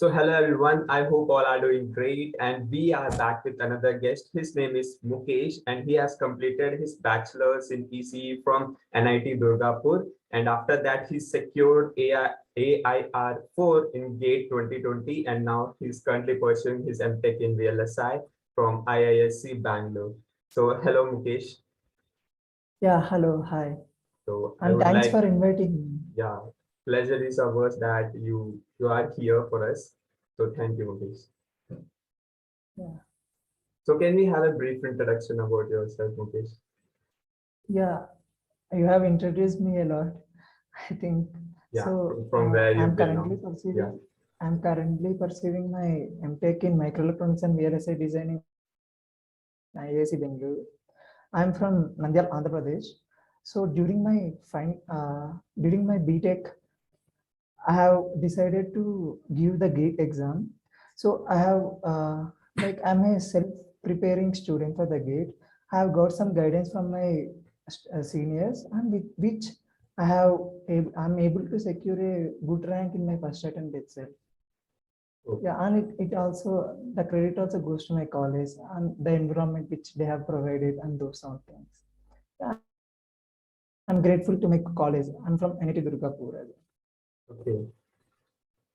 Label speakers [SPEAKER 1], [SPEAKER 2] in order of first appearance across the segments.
[SPEAKER 1] So hello everyone, I hope all are doing great, and we are back with another guest. His name is Mukesh and he has completed his bachelor's in ECE from NIT Durgapur, and after that he secured AIR4 in GATE 2020, and now he's currently pursuing his M.TECH in VLSI from IISc Bangalore. So hello Mukesh.
[SPEAKER 2] Yeah, hello, hi.
[SPEAKER 1] So
[SPEAKER 2] And thanks for inviting me.
[SPEAKER 1] Yeah, pleasure is ours that you are here for us. So thank you, Mukesh.
[SPEAKER 2] Yeah.
[SPEAKER 1] So can we have a brief introduction about yourself, Mukesh?
[SPEAKER 2] Yeah, you have introduced me a lot, I think.
[SPEAKER 1] Yeah,
[SPEAKER 2] so
[SPEAKER 1] from where you
[SPEAKER 2] I'm
[SPEAKER 1] belong.
[SPEAKER 2] currently pursuing my M.TECH in microelectronics and VLSI design in IISc Bangalore. I'm from Nandyal, Andhra Pradesh. So during my B.TECH, I have decided to give the GATE exam. So I have I'm a self-preparing student for the GATE. I have got some guidance from my seniors, and with which I'm able to secure a good rank in my first attempt itself.
[SPEAKER 1] Okay.
[SPEAKER 2] Yeah, and it also, the credit also goes to my college and the environment which they have provided and those sort of things. Yeah, I'm grateful to my college. I'm from NIT Durgapur.
[SPEAKER 1] Okay.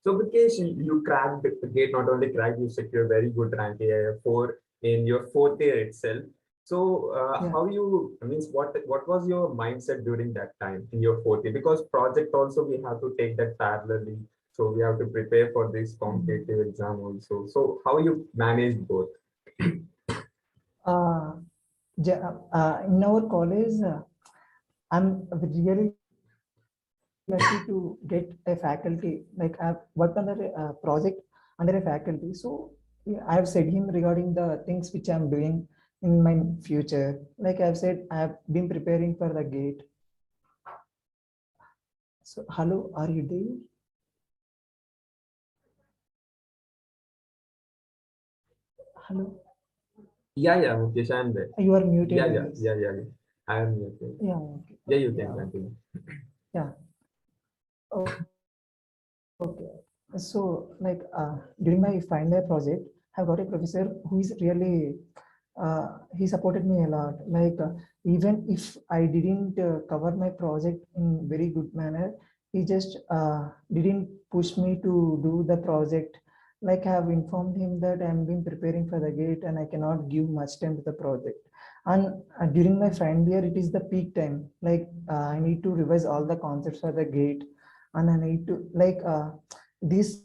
[SPEAKER 1] So Mukesh, you cracked the GATE, not only cracked, you secured very good rank AIR4 in your fourth year itself. So how you, what was your mindset during that time in your fourth year? Because project also we have to take that parallelly. So we have to prepare for this competitive exam also. So how you manage both?
[SPEAKER 2] In our college, I'm really lucky to get a faculty. Like I've worked under a project under a faculty. So yeah, I've said him regarding the things which I'm doing in my future. Like I've said, I've been preparing for the GATE. So hello, are you there? Hello.
[SPEAKER 1] Yeah, Mukesh, I'm there.
[SPEAKER 2] You are muted.
[SPEAKER 1] Yeah. I am muted.
[SPEAKER 2] Yeah. Okay.
[SPEAKER 1] Yeah, you can continue.
[SPEAKER 2] Yeah. Oh, okay. So during my final year project, I've got a professor who is really he supported me a lot. Even if I didn't cover my project in very good manner, he just didn't push me to do the project. Like I have informed him that I'm been preparing for the GATE and I cannot give much time to the project. And during my final year, it is the peak time. I need to revise all the concepts for the GATE, and I need to this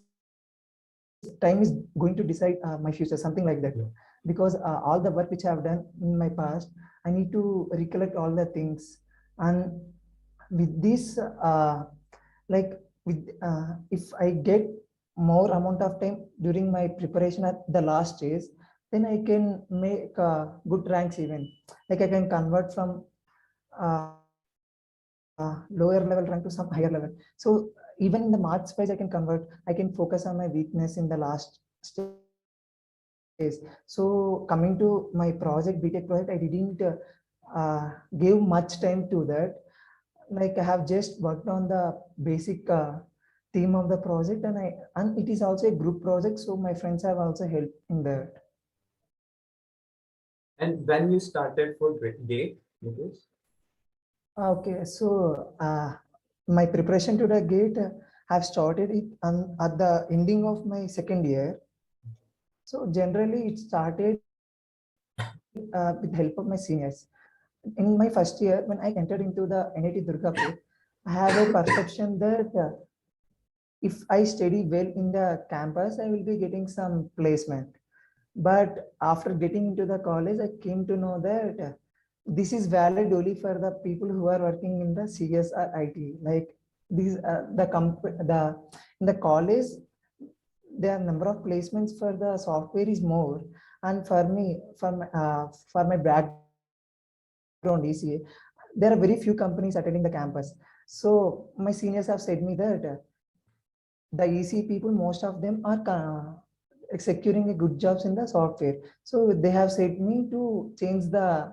[SPEAKER 2] time is going to decide my future, something like that. Because all the work which I have done in my past, I need to recollect all the things. And with this, if I get more amount of time during my preparation at the last stage, then I can make good ranks even. Like I can convert from lower level rank to some higher level. So even in the marks wise, I can convert. I can focus on my weakness in the last stage. So coming to my project, B.TECH project, I didn't give much time to that. Like I have just worked on the basic theme of the project, and it is also a group project. So my friends have also helped in that.
[SPEAKER 1] And when you started for GATE, Mukesh?
[SPEAKER 2] Okay, so my preparation to the GATE have started it at the ending of my second year. So generally it started with help of my seniors. In my first year, when I entered into the NIT Durgapur, I have a perception that if I study well in the campus, I will be getting some placement. But after getting into the college, I came to know that this is valid only for the people who are working in the CS or IT. Like these, in the college, the number of placements for the software is more, and for me, for my background ECA, there are very few companies attending the campus. So my seniors have said me that the EC people, most of them are securing a good jobs in the software. So they have said me to change the,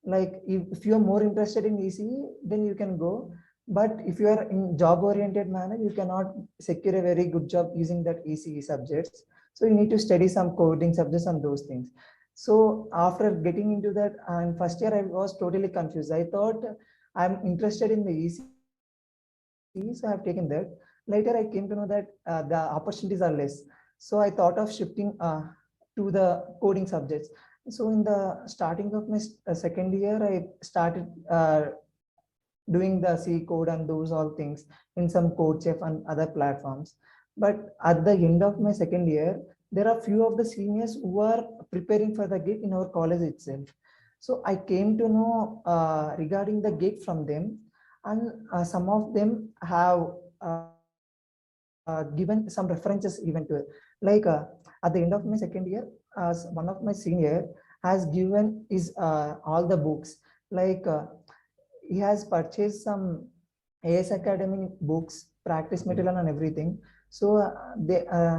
[SPEAKER 2] if you are more interested in ECE, then you can go. But if you are in job oriented manner, you cannot secure a very good job using that ECE subjects. So you need to study some coding subjects and those things. So after getting into that, and first year I was totally confused. I thought I'm interested in the ECE, so I have taken that. Later I came to know that the opportunities are less. So I thought of shifting to the coding subjects. So in the starting of my second year, I started doing the C code and those all things in some code chef and other platforms. But at the end of my second year, there are few of the seniors who are preparing for the gate in our college itself. So I came to know regarding the gate from them, and some of them have given some references even to it. Like at the end of my second year, one of my senior has given is all the books. Like he has purchased some AS Academy books, practice material and everything. So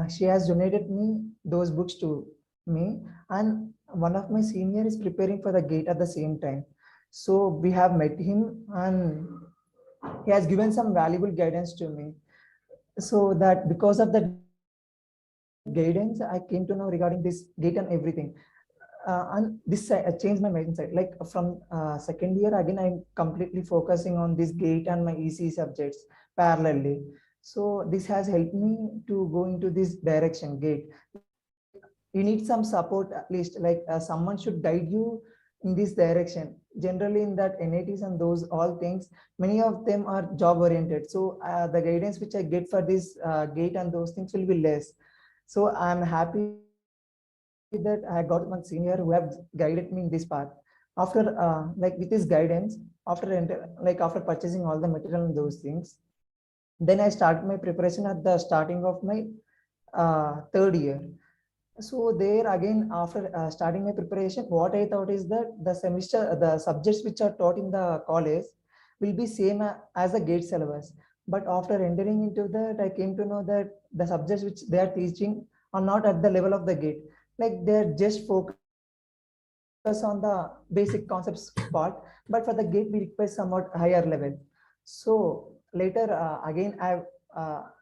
[SPEAKER 2] she has donated me those books to me, and one of my senior is preparing for the gate at the same time. So we have met him, and he has given some valuable guidance to me. So that because of that guidance, I came to know regarding this gate and everything. And this changed my mindset. Like from second year again, I'm completely focusing on this gate and my EC subjects parallelly. So this has helped me to go into this direction gate. Like you need some support at least, like someone should guide you in this direction. Generally in that NATs and those all things, many of them are job oriented. So the guidance which I get for this gate and those things will be less. So I'm happy that I got one senior who have guided me in this path. After like with his guidance, after purchasing all the material and those things, then I started my preparation at the starting of my third year. So there again, after starting my preparation, what I thought is that the subjects which are taught in the college will be same as the gate syllabus. But after entering into that, I came to know that the subjects which they are teaching are not at the level of the gate. Like they're just focus on the basic concepts part, but for the gate we require somewhat higher level. So later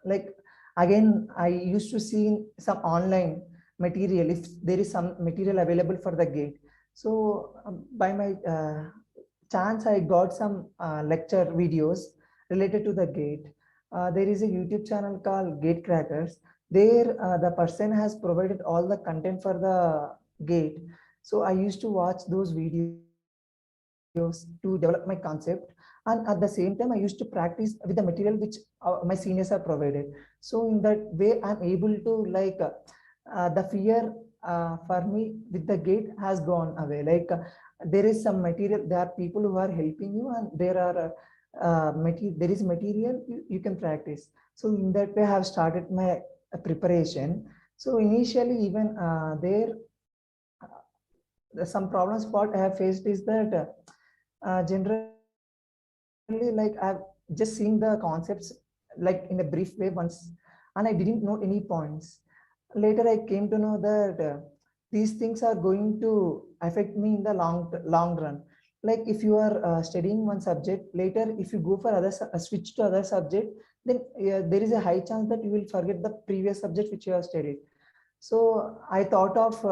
[SPEAKER 2] like again I used to see some online material if there is some material available for the gate. So by my chance I got some lecture videos related to the gate. There is a YouTube channel called Gate Crackers. There the person has provided all the content for the gate. So I used to watch those videos to develop my concept, and at the same time I used to practice with the material which my seniors have provided. So in that way I'm able to like the fear for me with the gate has gone away. Like there is some material, there are people who are helping you, and there are there is material you can practice. So in that way I have started my preparation. So initially even there some problems what I have faced is that generally like I've just seen the concepts like in a brief way once, and I didn't know any points. Later I came to know that these things are going to affect me in the long run. Like if you are studying one subject, later if you go for other switch to other subject, then there is a high chance that you will forget the previous subject which you have studied. So I thought of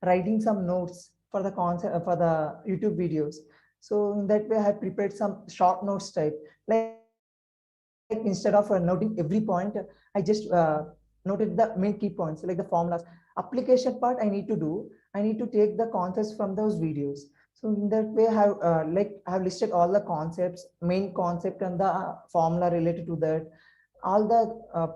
[SPEAKER 2] writing some notes for the concept for the YouTube videos. So in that way I have prepared some short notes type. Like instead of noting every point, I just noted the main key points like the formulas. Application part I need to do, I need to take the concepts from those videos. So in that way I have I have listed all the concepts, main concept and the formula related to that. All the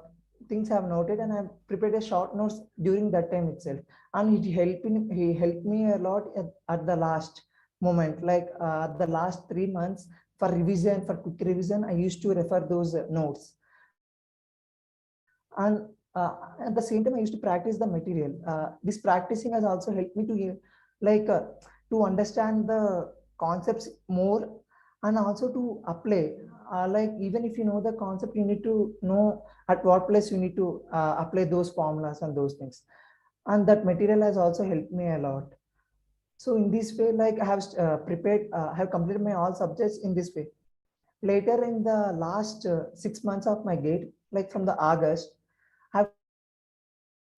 [SPEAKER 2] things I have noted, and I have prepared a short notes during that time itself. And he helped me a lot at the last moment, like the last 3 months for revision, for quick revision, I used to refer those notes. And at the same time I used to practice the material. This practicing has also helped me to like to understand the concepts more, and also to apply. Like even if you know the concept, you need to know at what place you need to apply those formulas and those things. And that material has also helped me a lot. So in this way, like I have prepared, I have completed my all subjects in this way. Later in the last 6 months of my gate, like from the August, I've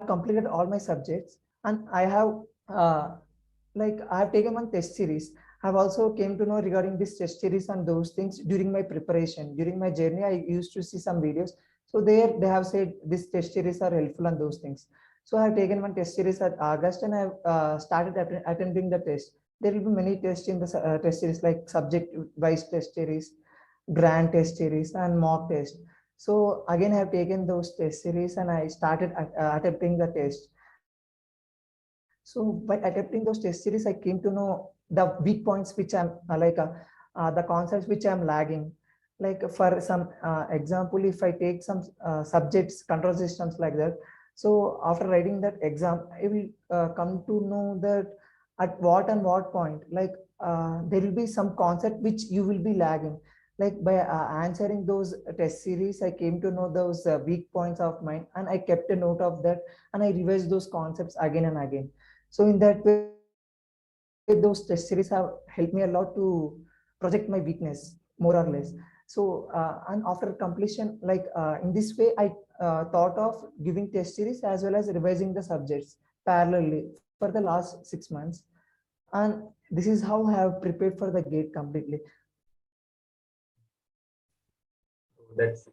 [SPEAKER 2] completed all my subjects and I have I have taken one test series. I've also came to know regarding this test series and those things during my preparation. During my journey, I used to see some videos. So there they have said this test series are helpful and those things. So I have taken one test series at August and I have started attending the test. There will be many tests in the test series like subject wise test series, grand test series and mock test. So again, I have taken those test series and I started attempting the test. So by attempting those test series, I came to know the weak points which I'm the concepts which I'm lagging. Like for some example, if I take some subjects, control systems like that. So after writing that exam, I will come to know that at what and what point, like there will be some concept which you will be lagging. Like by answering those test series, I came to know those weak points of mine and I kept a note of that and I revised those concepts again and again. So in that way, those test series have helped me a lot to project my weakness, more or less. So and after completion, like in this way, I thought of giving test series as well as revising the subjects parallelly for the last 6 months. And this is how I have prepared for the gate completely.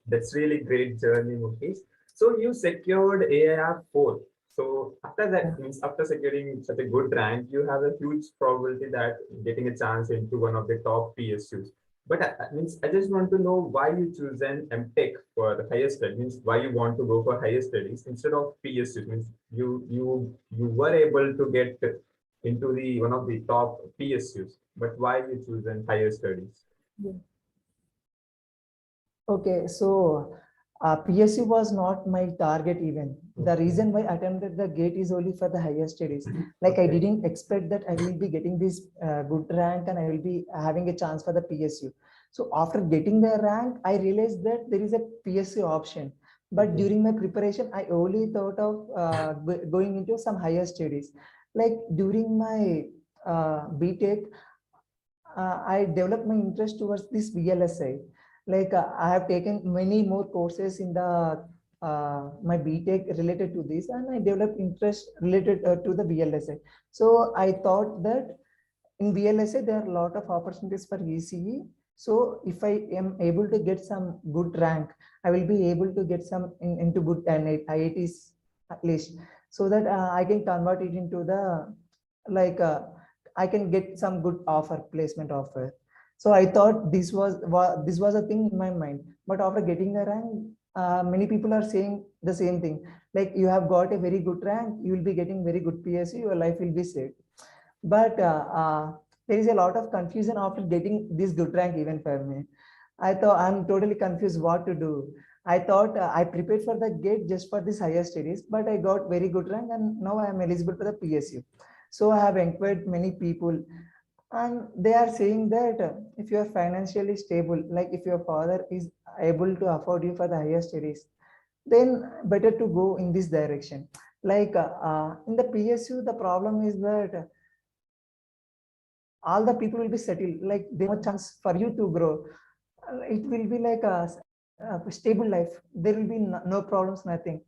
[SPEAKER 1] That's really great journey, Mukesh. So you secured AIR 4. So after that means after securing such a good rank, you have a huge probability that getting a chance into one of the top PSUs. But means I just want to know why you choose an M.TECH for the higher studies. Means why you want to go for higher studies instead of PSU. Means you were able to get into the one of the top PSUs, but why you choose an higher studies?
[SPEAKER 2] Yeah. Okay, so PSU was not my target even. The reason why I attempted the gate is only for the higher studies. Like I
[SPEAKER 1] Okay.
[SPEAKER 2] didn't expect that I will be getting this good rank and I will be having a chance for the PSU. So after getting the rank, I realized that there is a PSU option. But
[SPEAKER 1] Okay.
[SPEAKER 2] during my preparation, I only thought of going into some higher studies. Like during my BTech, I developed my interest towards this VLSI. Like I have taken many more courses in the my BTech related to this, and I developed interest related to the VLSI. So I thought that in VLSI there are a lot of opportunities for ECE. So if I am able to get some good rank, I will be able to get some into good IITs at least, so that I can convert it into the like I can get some good offer, placement offer. So I thought this was a thing in my mind. But after getting the rank, many people are saying the same thing. Like you have got a very good rank, you will be getting very good PSU, your life will be safe. But there is a lot of confusion after getting this good rank even for me. I thought I'm totally confused what to do. I thought I prepared for the gate just for this higher studies, but I got very good rank and now I am eligible for the PSU. So I have inquired many people and they are saying that if you are financially stable, like if your father is able to afford you for the higher studies, then better to go in this direction. Like in the PSU, the problem is that all the people will be settled, like there no chance for you to grow. It will be like a stable life, there will be no problems, nothing.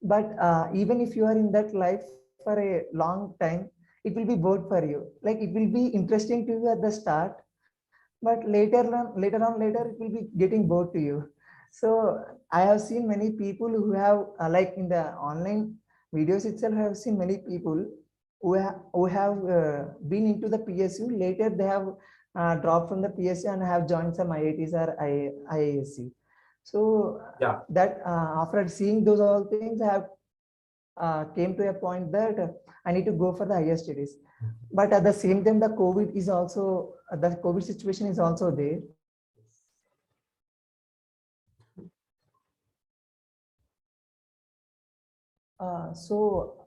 [SPEAKER 2] But even if you are in that life for a long time, it will be bored for you. Like it will be interesting to you at the start, but later it will be getting bored to you. So I have seen many people who have like in the online videos itself, I have seen many people who have been into the PSU. Later they have dropped from the PSU and have joined some IITs or IISc. So
[SPEAKER 1] Yeah.
[SPEAKER 2] that after seeing those all things, I have came to a point that I need to go for the higher studies. But at the same time, the COVID is also the COVID situation is also there. So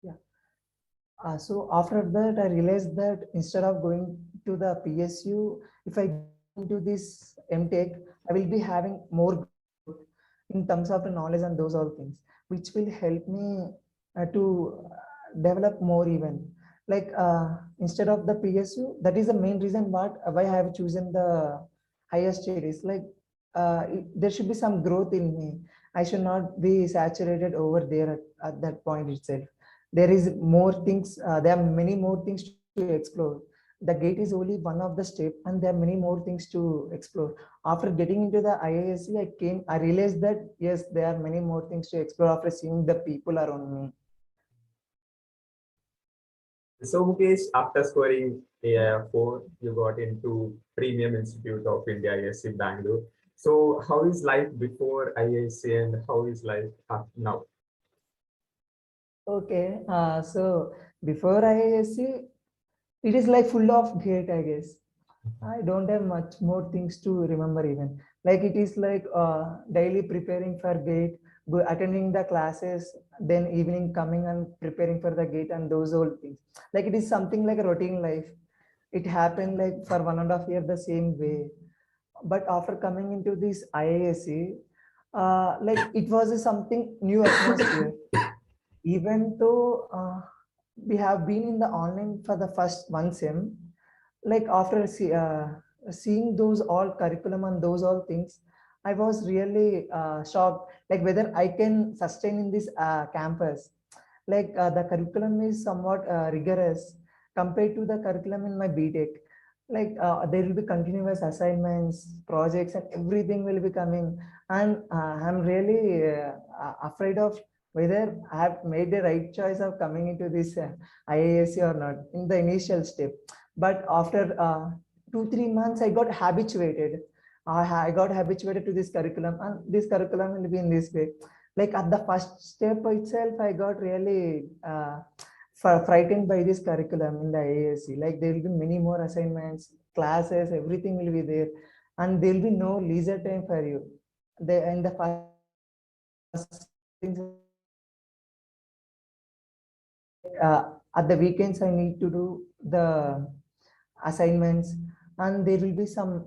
[SPEAKER 2] yeah. So after that, I realized that instead of going to the PSU, if I go into this M.TECH, I will be having more growth in terms of the knowledge and those all things, which will help me to develop more even. Like instead of the PSU, that is the main reason why I have chosen the higher studies. Like there should be some growth in me. I should not be saturated over there at that point itself. There is more things. There are many more things to explore. The gate is only one of the step, and there are many more things to explore. After getting into the IISc, I realized that yes, there are many more things to explore after seeing the people around me.
[SPEAKER 1] So Mukesh, after scoring A4, you got into Premium Institute of India, IISc Bangalore. So how is life before IISc and how is life now?
[SPEAKER 2] Okay, so before IISc, it is like full of gate, I guess. I don't have much more things to remember even. Like it is like daily preparing for gate, attending the classes, then evening coming and preparing for the gate and those old things. Like it is something like a routine life. It happened like for 1.5 year the same way. But after coming into this IISc, like it was a something new atmosphere. Even though we have been in the online for the first one sem, like after seeing those all curriculum and those all things, I was really shocked, like whether I can sustain in this campus. Like the curriculum is somewhat rigorous compared to the curriculum in my BTech. Like there will be continuous assignments, projects, and everything will be coming. And I'm really afraid of whether I have made the right choice of coming into this IISc or not in the initial step. But after 2-3 months, I got habituated. I got habituated to this curriculum, and this curriculum will be in this way. Like at the first step itself, I got really frightened by this curriculum in the IISc. Like there will be many more assignments, classes, everything will be there, and there will be no leisure time for you. In the first things at the weekends, I need to do the assignments, and there will be some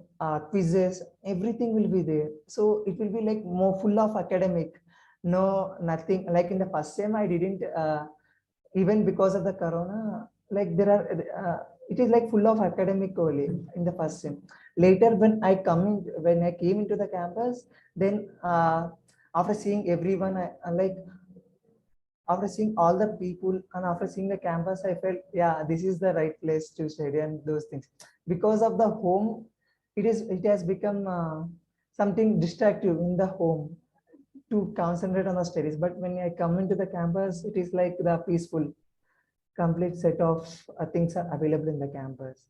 [SPEAKER 2] quizzes, everything will be there. So it will be like more full of academic. No, nothing like in the first sem I didn't even because of the corona, like there are it is like full of academic only in the first sem. Later when I came into the campus, then after seeing everyone, after seeing all the people and after seeing the campus, I felt, yeah, this is the right place to study and those things. Because of the home, it has become something distractive in the home to concentrate on the studies. But when I come into the campus, it is like the peaceful, complete set of things are available in the campus.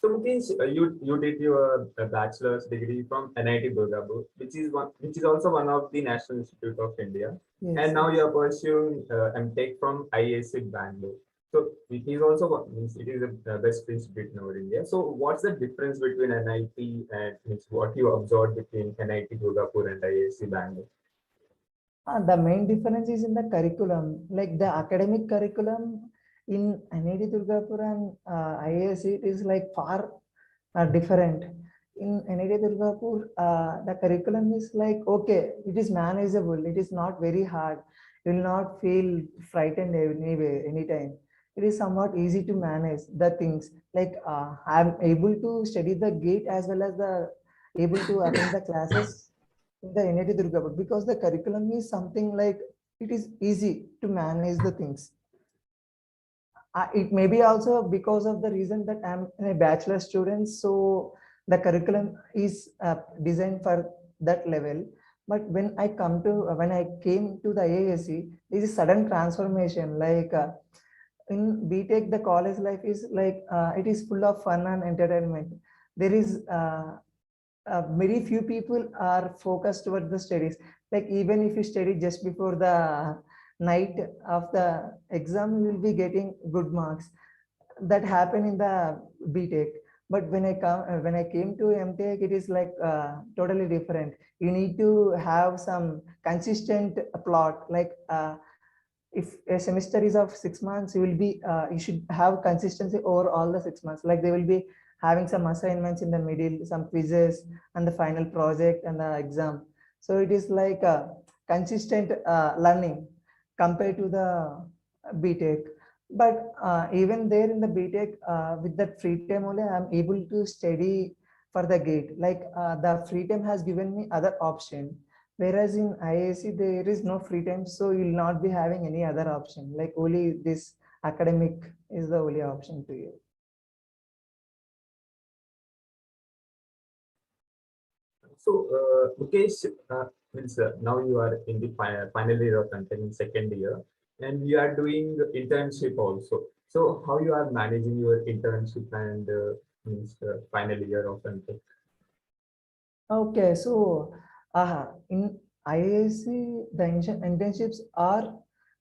[SPEAKER 1] So Mukesh, you did your bachelor's degree from NIT Durgapur, which is also one of the National Institute of India,
[SPEAKER 2] Yes,
[SPEAKER 1] and now you
[SPEAKER 2] yes.
[SPEAKER 1] are pursuing M.TECH from IISc Bangalore. So it is also means it is the best institute in our India. So what's the difference between NIT and means what you observed between NIT Durgapur and IISc Bangalore?
[SPEAKER 2] The main difference is in the curriculum, like the academic curriculum in NIT Durgapur and IISc, it is like far different. In NIT Durgapur, the curriculum is like, okay, it is manageable. It is not very hard. You will not feel frightened anyway, anytime. It is somewhat easy to manage the things. Like I'm able to study the gate as well as the able to attend the classes in the NIT Durgapur because the curriculum is something like it is easy to manage the things. It may be also because of the reason that I'm a bachelor student, so the curriculum is designed for that level. But when I came to the IISc, there is a sudden transformation. Like in BTech, the college life is like it is full of fun and entertainment. There is very few people are focused toward the studies. Like even if you study just before the night of the exam, you will be getting good marks. That happened in the BTech. But when I came to M.TECH, it is like totally different. You need to have some consistent plot. Like if a semester is of 6 months, you should have consistency over all the 6 months. Like they will be having some assignments in the middle, some quizzes, and the final project and the exam. So it is like a consistent learning compared to the BTech. But even there in the BTech, with that free time only, I'm able to study for the gate. Like the free time has given me other option. Whereas in IISc, there is no free time, so you'll not be having any other option. Like only this academic is the only option to you.
[SPEAKER 1] So, Mukesh, means now you are in the final year of content, second year, and you are doing internship also. So, how you are managing your internship and means final year of content?
[SPEAKER 2] Okay, so in IISc, the internships are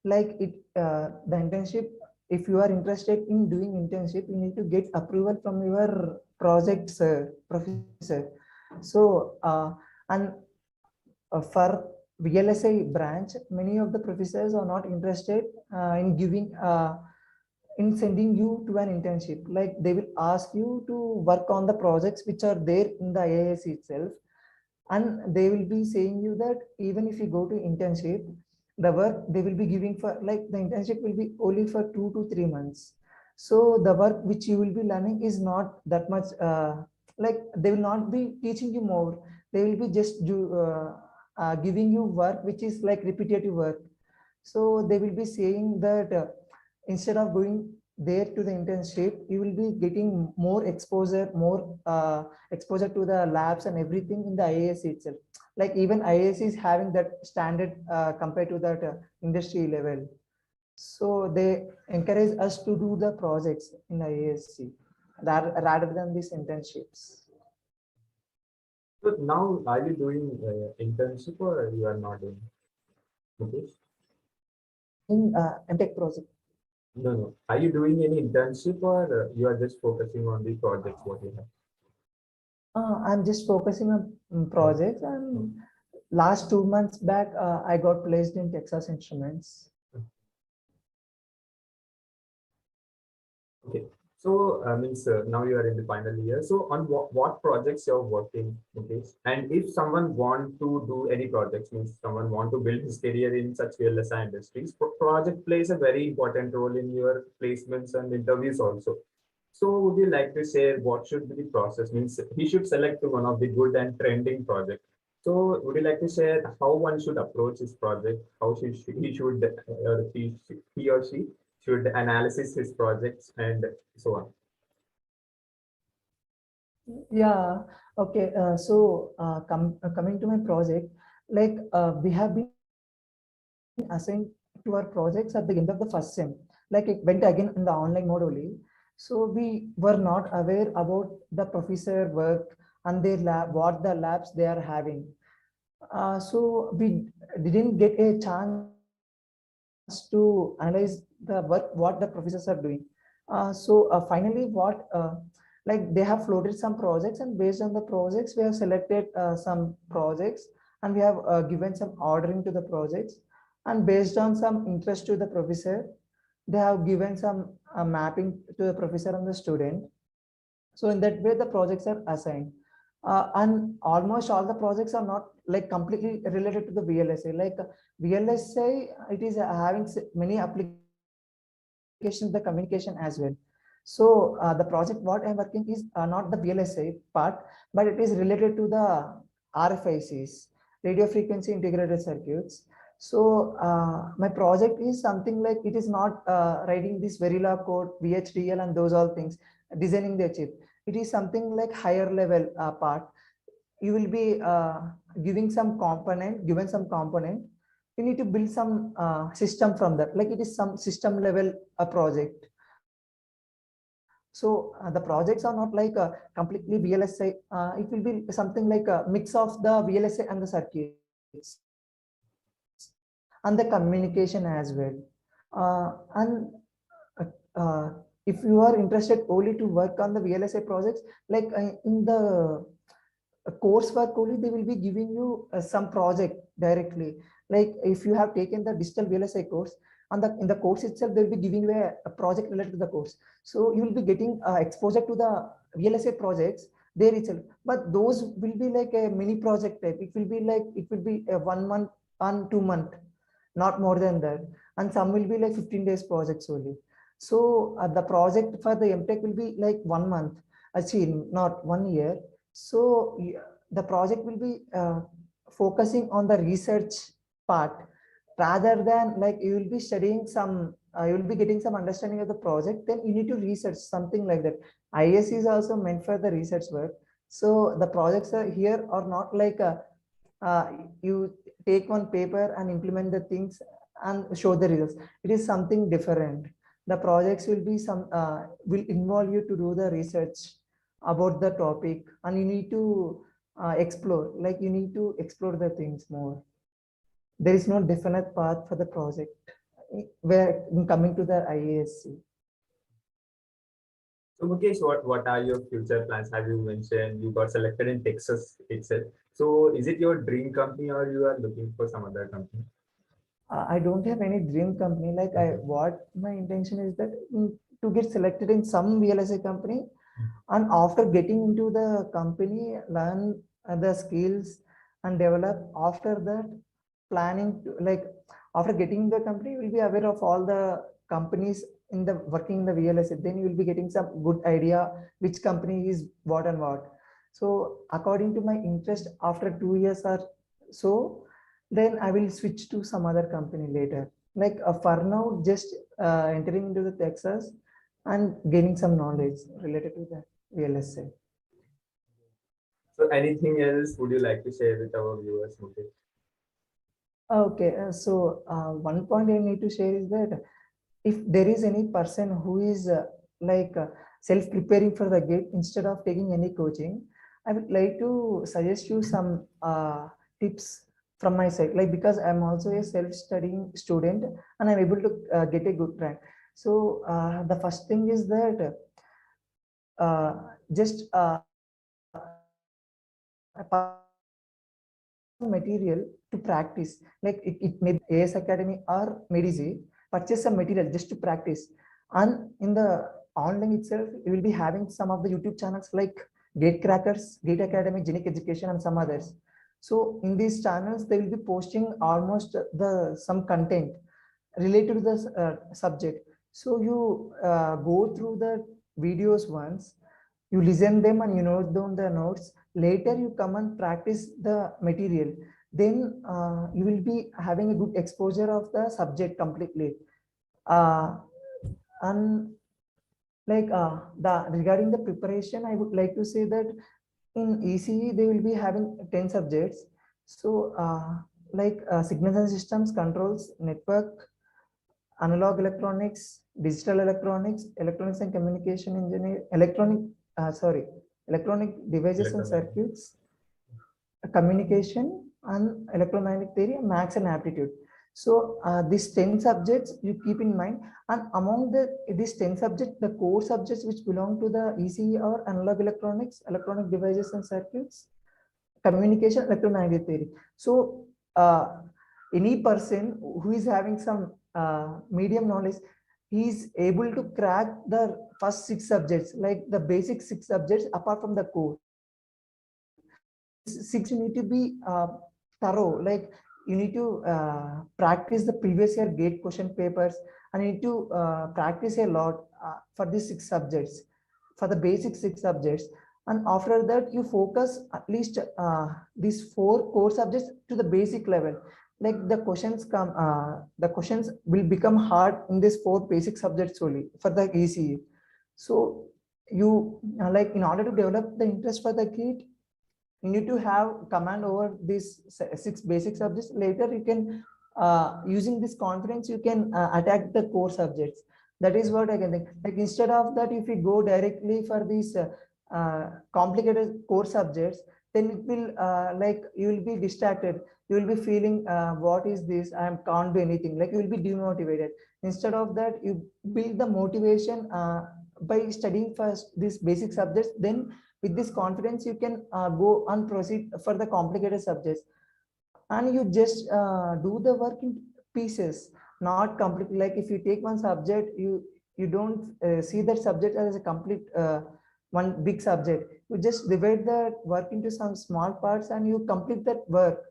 [SPEAKER 2] like it. The internship, if you are interested in doing internship, you need to get approval from your project professor. So and for VLSI branch, many of the professors are not interested in giving in sending you to an internship. Like they will ask you to work on the projects which are there in the IISc itself, and they will be saying you that even if you go to internship, the work they will be giving for like the internship will be only for 2 to 3 months. So the work which you will be learning is not that much. Like they will not be teaching you more. They will be just giving you work which is like repetitive work. So they will be saying that instead of going there to the internship, you will be getting more exposure, more exposure to the labs and everything in the IISc itself. Like even IISc is having that standard compared to that industry level. So they encourage us to do the projects in the IISc rather than these internships.
[SPEAKER 1] So now, are you doing internship or you are not doing? Mukesh?
[SPEAKER 2] In M.TECH project.
[SPEAKER 1] No, no. Are you doing any internship or you are just focusing on the projects what you have?
[SPEAKER 2] I'm just focusing on
[SPEAKER 1] Oh,
[SPEAKER 2] projects,
[SPEAKER 1] oh,
[SPEAKER 2] and last 2 months back, I got placed in Texas Instruments.
[SPEAKER 1] okay. So, means now you are in the final year. So, on what projects you're working, okay? And if someone want to do any projects, means someone want to build his career in such VLSI industries, project plays a very important role in your placements and interviews also. So, would you like to share what should be the process? Means he should select one of the good and trending project. So, would you like to share how one should approach his project? How he should or he or she should analysis his projects and so on.
[SPEAKER 2] Yeah. Okay. Coming to my project, like we have been assigned to our projects at the end of the first sem. Like it went again in the online mode only. So we were not aware about the professor work and their lab, what the labs they are having. So we didn't get a chance to analyze the work what the professors are doing. Finally, like they have floated some projects, and based on the projects, we have selected some projects, and we have given some ordering to the projects. And based on some interest to the professor, they have given some mapping to the professor and the student. So in that way, the projects are assigned. And almost all the projects are not like completely related to the VLSI. Like VLSI, it is having many applications, the communication as well. So the project what I'm working is not the VLSI part, but it is related to the RFICs, radio frequency integrated circuits. So my project is something like it is not writing this Verilog code, VHDL, and those all things, designing the chip. It is something like higher level part. You will be given some component. You need to build some system from that. Like it is some system level project. So the projects are not like completely VLSI. It will be something like a mix of the VLSI and the circuits and the communication as well. And if you are interested only to work on the VLSI projects, like in the coursework only, they will be giving you some project directly. Like if you have taken the digital VLSI course, and in the course itself, they will be giving you a project related to the course. So you will be getting exposure to the VLSI projects there itself. But those will be like a mini project type. It will be a 1 month and 2 month, not more than that. And some will be like 15 days projects only. So the project for the M.TECH will be like 1 month, actually not 1 year. So the project will be focusing on the research part rather than like you will be studying some, you will be getting some understanding of the project, then you need to research something like that. IISc is also meant for the research work. So the projects are here are not like uh, you take one paper and implement the things and show the results. It is something different. The projects will be some will involve you to do the research about the topic, and you need to explore, like you need to explore the things more. There is no definite path for the project where in coming to the IISc.
[SPEAKER 1] So Mukesh, what are your future plans? Have you mentioned you got selected in Texas itself? So is it your dream company or you are looking for some other company?
[SPEAKER 2] I don't have any dream company. Like what my intention is that to get selected in some VLSI company, and after getting into the company, learn the skills and develop. After that, planning to, like after getting the company, you will be aware of all the companies in the working in the VLSI. Then you will be getting some good idea which company is what and what. So according to my interest, after 2 years or so, then I will switch to some other company later. Like for now, just entering into the Texas and gaining some knowledge related to that VLSI.
[SPEAKER 1] So anything else would you like to share with our viewers, Mukesh?
[SPEAKER 2] Okay, so one point I need to share is that if there is any person who is like self-preparing for the gate instead of taking any coaching, I would like to suggest you some tips from my side. Like because I'm also a self-studying student and I'm able to get a good rank. So the first thing is that just material to practice. Like it may be AS Academy or Medici, purchase some material just to practice. And in the online itself, you will be having some of the YouTube channels like Gatecrackers, Gate Academy, Genic Education, and some others. So in these channels, they will be posting almost the some content related to the subject. So you go through the videos once, you listen them and you note down the notes. Later you come and practice the material. Then you will be having a good exposure of the subject completely. Uh, and like the regarding the preparation, I would like to say that in ECE they will be having 10 subjects. So like signals and systems, controls, network, analog electronics, digital electronics, electronics and communication engineer, electronic devices and
[SPEAKER 1] Electromagnetic.
[SPEAKER 2] circuits, communication, and electromagnetic theory, maths and aptitude. So these 10 subjects you keep in mind, and among these 10 subjects, the core subjects which belong to the ECE are analog electronics, electronic devices and circuits, communication, electromagnetic theory. So any person who is having some medium knowledge, he is able to crack the first 6 subjects, like the basic 6 subjects apart from the core. These 6 you need to be thorough, like you need to practice the previous year gate question papers, and you need to practice a lot for these 6 subjects, for the basic 6 subjects. And after that you focus at least these 4 core subjects to the basic level. Like the questions will become hard in these 4 basic subjects only for the ECE. So you like in order to develop the interest for the kid, you need to have command over these 6 basic subjects. Later you can using this confidence you can attack the core subjects. That is what I can think. Like instead of that, if we go directly for these complicated core subjects, then it will like you will be distracted. You will be feeling what is this, I can't do anything, like you will be demotivated. Instead of that, you build the motivation by studying first these basic subjects. Then with this confidence you can go and proceed for the complicated subjects, and you just do the work in pieces, not complete. Like if you take one subject, you don't see that subject as a complete one big subject. You just divide the work into some small parts and you complete that work.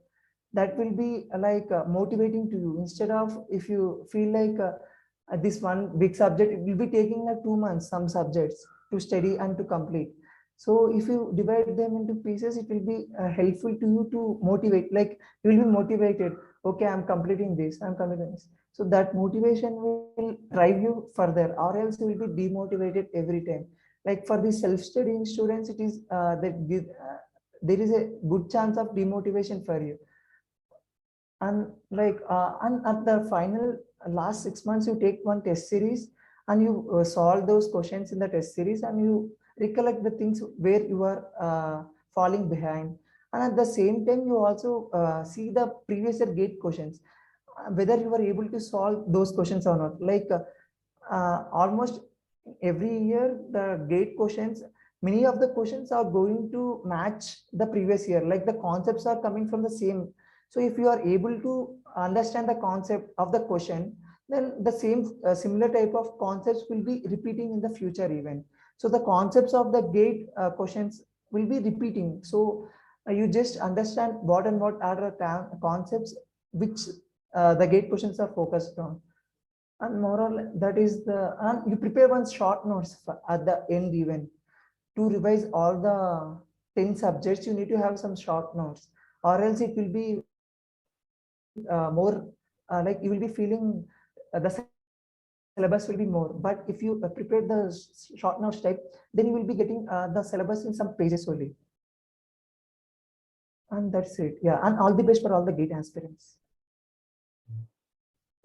[SPEAKER 2] That will be like motivating to you, instead of if you feel like this one big subject, it will be taking 2 months, some subjects to study and to complete. So if you divide them into pieces, it will be helpful to you to motivate, like you will be motivated. Okay, I'm completing this, I'm completing this. So that motivation will drive you further, or else you will be demotivated every time. Like for the self-studying students, it is there is a good chance of demotivation for you. And and at the final last 6 months, you take one test series and you solve those questions in the test series, and you recollect the things where you are falling behind. And at the same time, you also see the previous year gate questions, whether you are able to solve those questions or not. Almost every year, the gate questions, many of the questions are going to match the previous year, like the concepts are coming from the same. So if you are able to understand the concept of the question, then the same similar type of concepts will be repeating in the future event. So the concepts of the gate questions will be repeating. So you just understand what and what are the concepts which the gate questions are focused on. And more or less, that is the, and you prepare one short notes at the end event to revise all the 10 subjects. You need to have some short notes, or else it will be more like you will be feeling the syllabus will be more. But if you prepare the short notes type, then you will be getting the syllabus in some pages only. And that's it. Yeah, and all the best for all the GATE aspirants.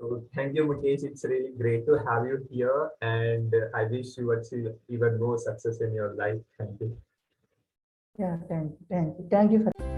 [SPEAKER 1] So thank you, Mukesh. It's really great to have you here, and I wish you achieve even more success in your life. Thank you.
[SPEAKER 2] Yeah, thank you. Thank you for